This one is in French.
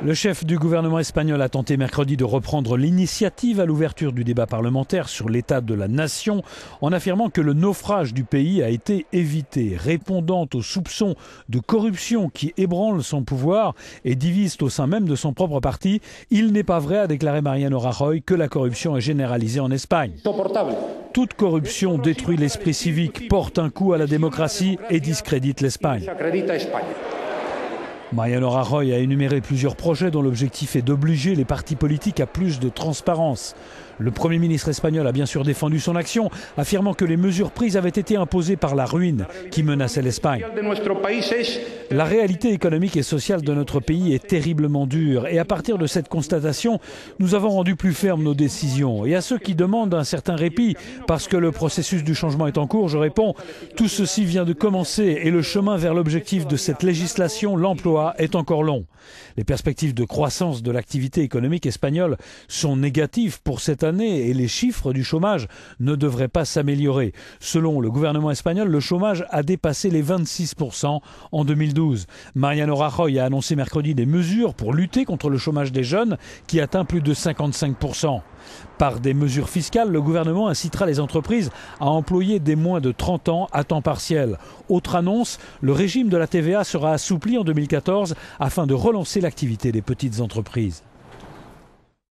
Le chef du gouvernement espagnol a tenté mercredi de reprendre l'initiative à l'ouverture du débat parlementaire sur l'état de la nation en affirmant que le naufrage du pays a été évité. Répondant aux soupçons de corruption qui ébranlent son pouvoir et divisent au sein même de son propre parti, il n'est pas vrai, a déclaré Mariano Rajoy, que la corruption est généralisée en Espagne. Toute corruption détruit l'esprit civique, porte un coup à la démocratie et discrédite l'Espagne. Mariano Rajoy a énuméré plusieurs projets dont l'objectif est d'obliger les partis politiques à plus de transparence. Le Premier ministre espagnol a bien sûr défendu son action, affirmant que les mesures prises avaient été imposées par la ruine qui menaçait l'Espagne. La réalité économique et sociale de notre pays est terriblement dure et à partir de cette constatation, nous avons rendu plus fermes nos décisions. Et à ceux qui demandent un certain répit parce que le processus du changement est en cours, je réponds, tout ceci vient de commencer et le chemin vers l'objectif de cette législation, l'emploi, est encore long. Les perspectives de croissance de l'activité économique espagnole sont négatives pour cette année et les chiffres du chômage ne devraient pas s'améliorer. Selon le gouvernement espagnol, le chômage a dépassé les 26% en 2012. Mariano Rajoy a annoncé mercredi des mesures pour lutter contre le chômage des jeunes qui atteint plus de 55%. Par des mesures fiscales, le gouvernement incitera les entreprises à employer des moins de 30 ans à temps partiel. Autre annonce, le régime de la TVA sera assoupli en 2014 afin de relancer l'activité des petites entreprises.